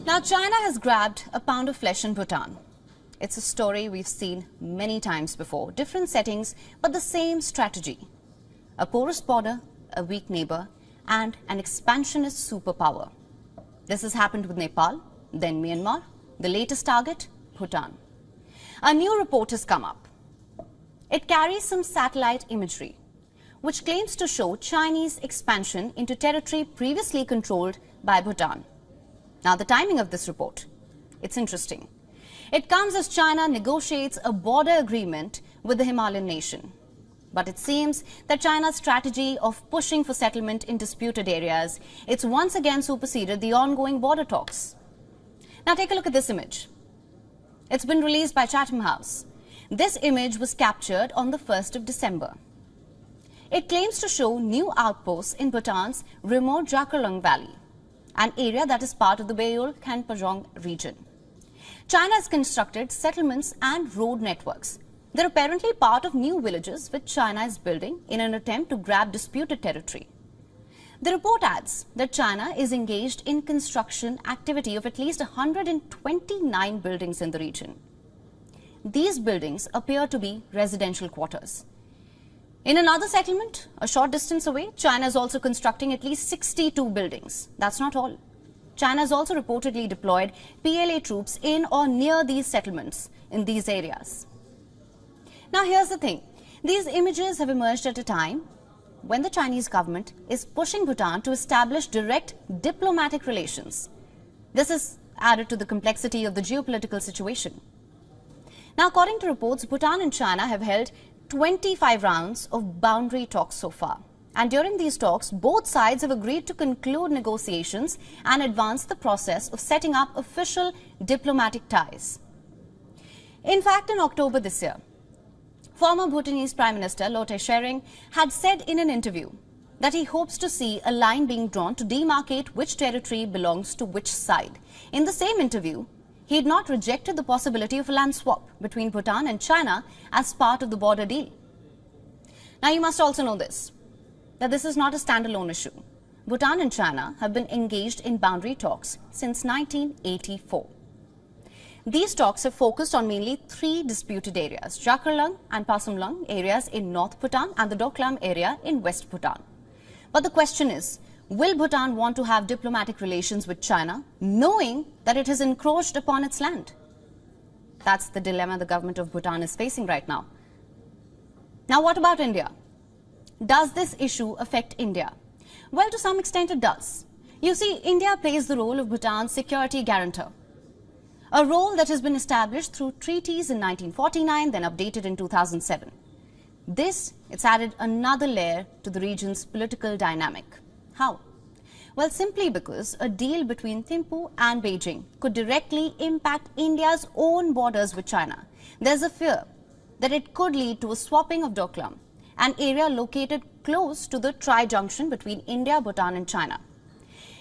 Now, China has grabbed a pound of flesh in Bhutan. It's a story we've seen many times before. Different settings, but the same strategy. A porous border, a weak neighbor, and an expansionist superpower. This has happened with Nepal, then Myanmar, the latest target, Bhutan. A new report has come up. It carries some satellite imagery, which claims to show Chinese expansion into territory previously controlled by Bhutan. Now, the timing of this report, it's interesting. It comes as China negotiates a border agreement with the Himalayan nation. But it seems that China's strategy of pushing for settlement in disputed areas, it's once again superseded the ongoing border talks. Now, take a look at this image. It's been released by Chatham House. This image was captured on the 1st of December. It claims to show new outposts in Bhutan's remote Jakarlung Valley, an area that is part of the Bayol-Khanpajong region. China has constructed settlements and road networks. They're apparently part of new villages which China is building in an attempt to grab disputed territory. The report adds that China is engaged in construction activity of at least 129 buildings in the region. These buildings appear to be residential quarters. In another settlement, a short distance away, China is also constructing at least 62 buildings. That's not all. China has also reportedly deployed PLA troops in or near these settlements in these areas. Now, here's the thing. These images have emerged at a time when the Chinese government is pushing Bhutan to establish direct diplomatic relations. This is added to the complexity of the geopolitical situation. Now, according to reports, Bhutan and China have held 25 rounds of boundary talks so far. And during these talks, both sides have agreed to conclude negotiations and advance the process of setting up official diplomatic ties. In fact, in October this year, former Bhutanese Prime Minister Lotay Tshering had said in an interview that he hopes to see a line being drawn to demarcate which territory belongs to which side. In the same interview, he had not rejected the possibility of a land swap between Bhutan and China as part of the border deal. Now, you must also know this, that this is not a standalone issue. Bhutan and China have been engaged in boundary talks since 1984. These talks have focused on mainly three disputed areas, Jakarlung and Pasumlung areas in North Bhutan and the Doklam area in West Bhutan. But the question is, will Bhutan want to have diplomatic relations with China, knowing that it has encroached upon its land? That's the dilemma the government of Bhutan is facing right now. Now, what about India? Does this issue affect India? Well, to some extent it does. You see, India plays the role of Bhutan's security guarantor, a role that has been established through treaties in 1949, then updated in 2007. It's added another layer to the region's political dynamic. How? Well, simply because a deal between Thimphu and Beijing could directly impact India's own borders with China. There's a fear that it could lead to a swapping of Doklam, an area located close to the tri-junction between India, Bhutan and China.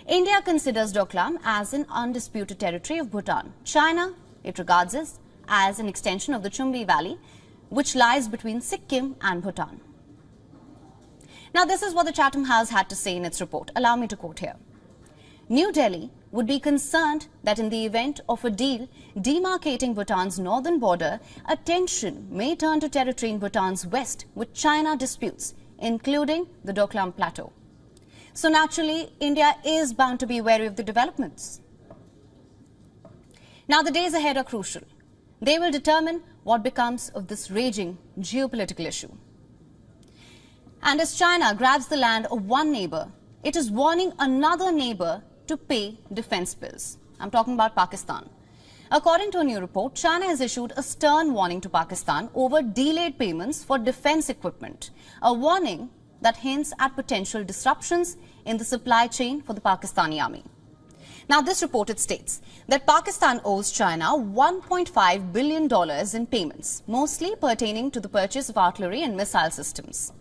India considers Doklam as an undisputed territory of Bhutan. China, it regards it as an extension of the Chumbi Valley, which lies between Sikkim and Bhutan. Now, this is what the Chatham House had to say in its report. Allow me to quote here. New Delhi would be concerned that in the event of a deal demarcating Bhutan's northern border, attention may turn to territory in Bhutan's west with China disputes, including the Doklam Plateau. So naturally, India is bound to be wary of the developments. Now, the days ahead are crucial. They will determine what becomes of this raging geopolitical issue. And as China grabs the land of one neighbor, it is warning another neighbor to pay defense bills. I'm talking about Pakistan. According to a new report, China has issued a stern warning to Pakistan over delayed payments for defense equipment, a warning that hints at potential disruptions in the supply chain for the Pakistani army. Now, this report states that Pakistan owes China $1.5 billion in payments, mostly pertaining to the purchase of artillery and missile systems.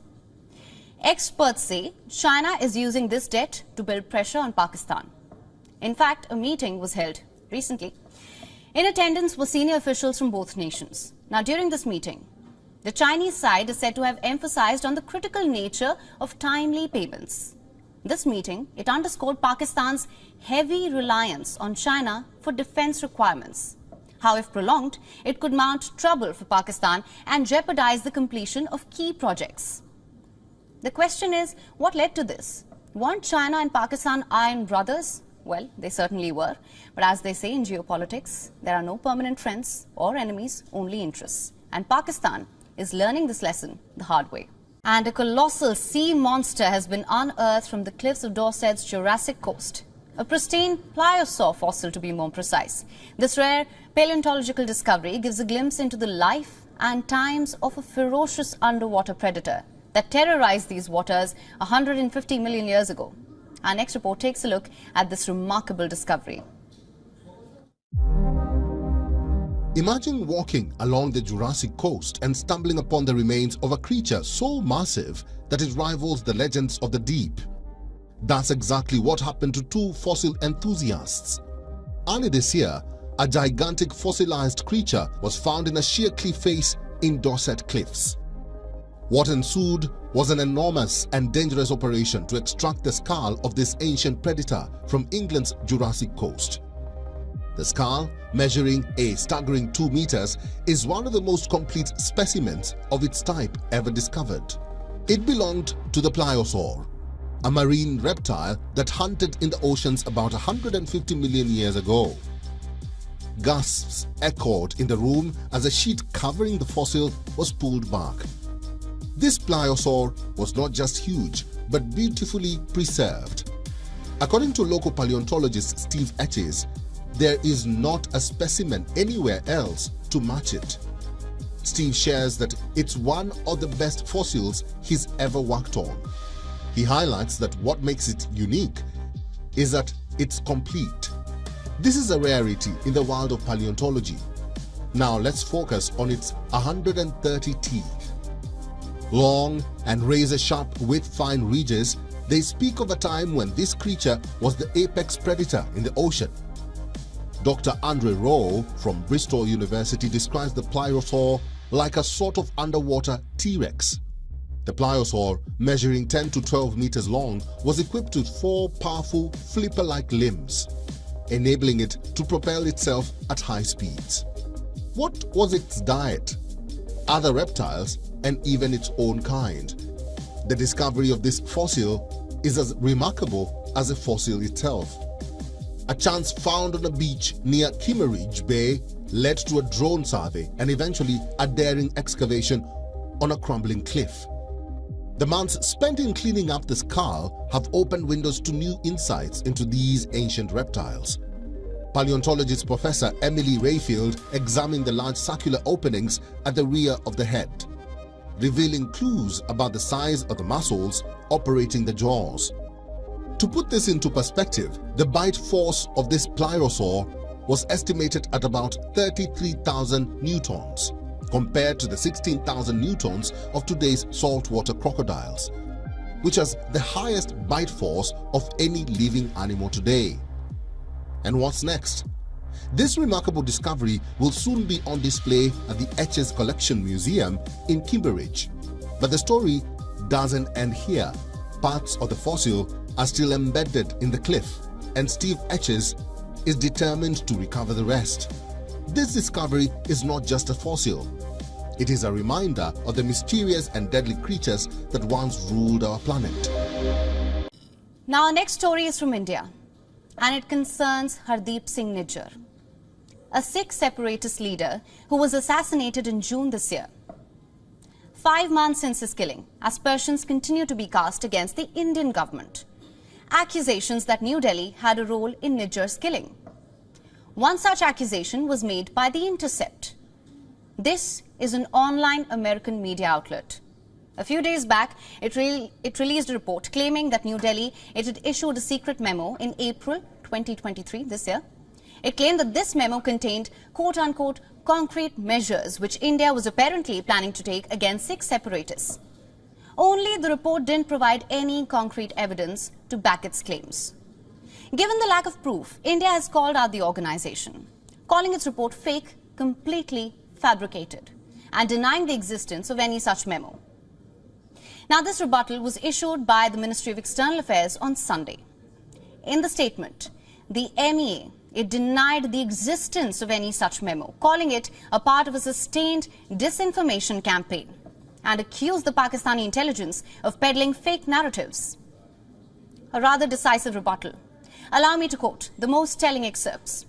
Experts say China is using this debt to build pressure on Pakistan. In fact, a meeting was held recently. In attendance were senior officials from both nations. Now, during this meeting, the Chinese side is said to have emphasized on the critical nature of timely payments. This meeting, it underscored Pakistan's heavy reliance on China for defense requirements. How, if prolonged, it could mount trouble for Pakistan and jeopardize the completion of key projects. The question is, what led to this? Weren't China and Pakistan iron brothers? Well, they certainly were. But as they say in geopolitics, there are no permanent friends or enemies, only interests. And Pakistan is learning this lesson the hard way. And a colossal sea monster has been unearthed from the cliffs of Dorset's Jurassic coast. A pristine pliosaur fossil, to be more precise. This rare paleontological discovery gives a glimpse into the life and times of a ferocious underwater predator that terrorized these waters 150 million years ago. Our next report takes a look at this remarkable discovery. Imagine walking along the Jurassic coast and stumbling upon the remains of a creature so massive that it rivals the legends of the deep. That's exactly what happened to two fossil enthusiasts. Early this year, a gigantic fossilized creature was found in a sheer cliff face in Dorset Cliffs. What ensued was an enormous and dangerous operation to extract the skull of this ancient predator from England's Jurassic coast. The skull, measuring a staggering 2 meters, is one of the most complete specimens of its type ever discovered. It belonged to the pliosaur, a marine reptile that hunted in the oceans about 150 million years ago. Gasps echoed in the room as a sheet covering the fossil was pulled back. This pliosaur was not just huge, but beautifully preserved. According to local paleontologist Steve Etches, there is not a specimen anywhere else to match it. Steve shares that it's one of the best fossils he's ever worked on. He highlights that what makes it unique is that it's complete. This is a rarity in the world of paleontology. Now let's focus on its 130 teeth. Long and razor-sharp with fine ridges, they speak of a time when this creature was the apex predator in the ocean. Dr. Andre Rowe from Bristol University describes the pliosaur like a sort of underwater T-Rex. The pliosaur, measuring 10 to 12 meters long, was equipped with 4 powerful flipper-like limbs, enabling it to propel itself at high speeds. What was its diet? Other reptiles and even its own kind. The discovery of this fossil is as remarkable as the fossil itself. A chance found on a beach near Kimmeridge Bay led to a drone survey and eventually a daring excavation on a crumbling cliff. The months spent in cleaning up the skull have opened windows to new insights into these ancient reptiles. Paleontologist Professor Emily Rayfield examined the large circular openings at the rear of the head, revealing clues about the size of the muscles operating the jaws. To put this into perspective, the bite force of this pliosaur was estimated at about 33,000 newtons, compared to the 16,000 newtons of today's saltwater crocodiles, which has the highest bite force of any living animal today. And what's next? This remarkable discovery will soon be on display at the Etches Collection Museum in Kimmeridge. But the story doesn't end here. Parts of the fossil are still embedded in the cliff, and Steve Etches is determined to recover the rest. This discovery is not just a fossil. It is a reminder of the mysterious and deadly creatures that once ruled our planet. Now our next story is from India, and it concerns Hardeep Singh Nijjar, a Sikh separatist leader who was assassinated in June this year. 5 months since his killing, aspersions continue to be cast against the Indian government. Accusations that New Delhi had a role in Nijjar's killing. One such accusation was made by The Intercept. This is an online American media outlet. A few days back, it released a report claiming that New Delhi had issued a secret memo in April 2023, this year. It claimed that this memo contained quote-unquote concrete measures which India was apparently planning to take against Sikh separatists. Only the report didn't provide any concrete evidence to back its claims. Given the lack of proof, India has called out the organization, calling its report fake, completely fabricated, and denying the existence of any such memo. Now, this rebuttal was issued by the Ministry of External Affairs on Sunday. In the statement, the MEA, it denied the existence of any such memo, calling it a part of a sustained disinformation campaign, and accused the Pakistani intelligence of peddling fake narratives. A rather decisive rebuttal. Allow me to quote the most telling excerpts.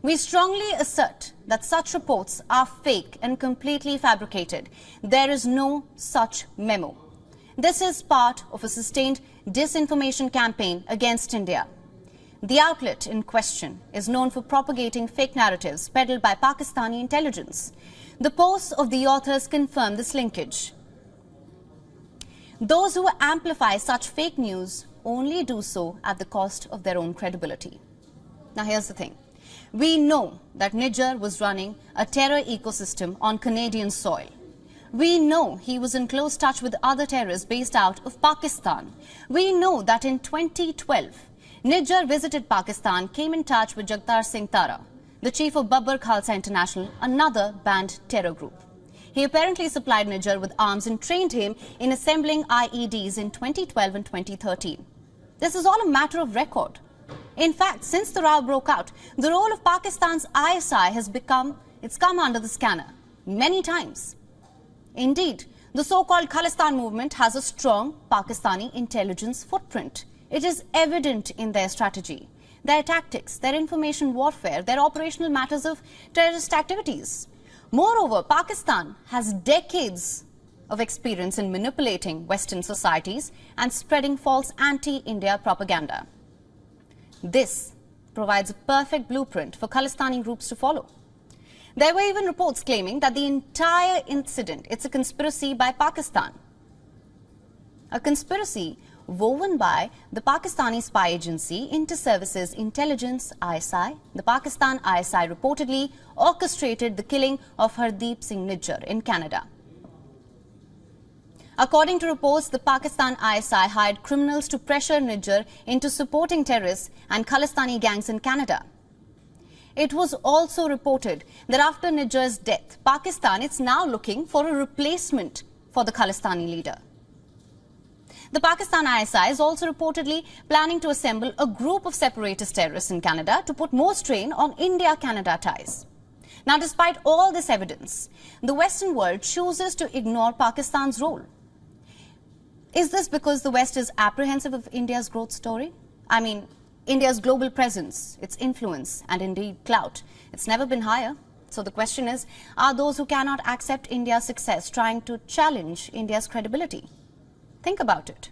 "We strongly assert that such reports are fake and completely fabricated. There is no such memo. This is part of a sustained disinformation campaign against India. The outlet in question is known for propagating fake narratives peddled by Pakistani intelligence. The posts of the authors confirm this linkage. Those who amplify such fake news only do so at the cost of their own credibility." Now, here's the thing. We know that Niger was running a terror ecosystem on Canadian soil. We know he was in close touch with other terrorists based out of Pakistan. We know that in 2012, Niger visited Pakistan, came in touch with Jagtar Singh Tara, the chief of Babbar Khalsa International, another banned terror group. He apparently supplied Niger with arms and trained him in assembling IEDs in 2012 and 2013. This is all a matter of record. In fact, since the row broke out, the role of Pakistan's ISI has come under the scanner many times. Indeed, the so-called Khalistan movement has a strong Pakistani intelligence footprint. It is evident in their strategy, their tactics, their information warfare, their operational matters of terrorist activities. Moreover, Pakistan has decades of experience in manipulating Western societies and spreading false anti-India propaganda. This provides a perfect blueprint for Khalistani groups to follow. There were even reports claiming that the entire incident, it's a conspiracy by Pakistan. A conspiracy woven by the Pakistani spy agency Inter-Services Intelligence ISI. The Pakistan ISI reportedly orchestrated the killing of Hardeep Singh Nijjar in Canada. According to reports, the Pakistan ISI hired criminals to pressure Nijjar into supporting terrorists and Khalistani gangs in Canada. It was also reported that after Nijjar's death, Pakistan is now looking for a replacement for the Khalistani leader. The Pakistan ISI is also reportedly planning to assemble a group of separatist terrorists in Canada to put more strain on India-Canada ties. Now, despite all this evidence, the Western world chooses to ignore Pakistan's role. Is this because the West is apprehensive of India's growth story? I mean, India's global presence, its influence, and indeed clout, it's never been higher. So the question is, are those who cannot accept India's success trying to challenge India's credibility? Think about it.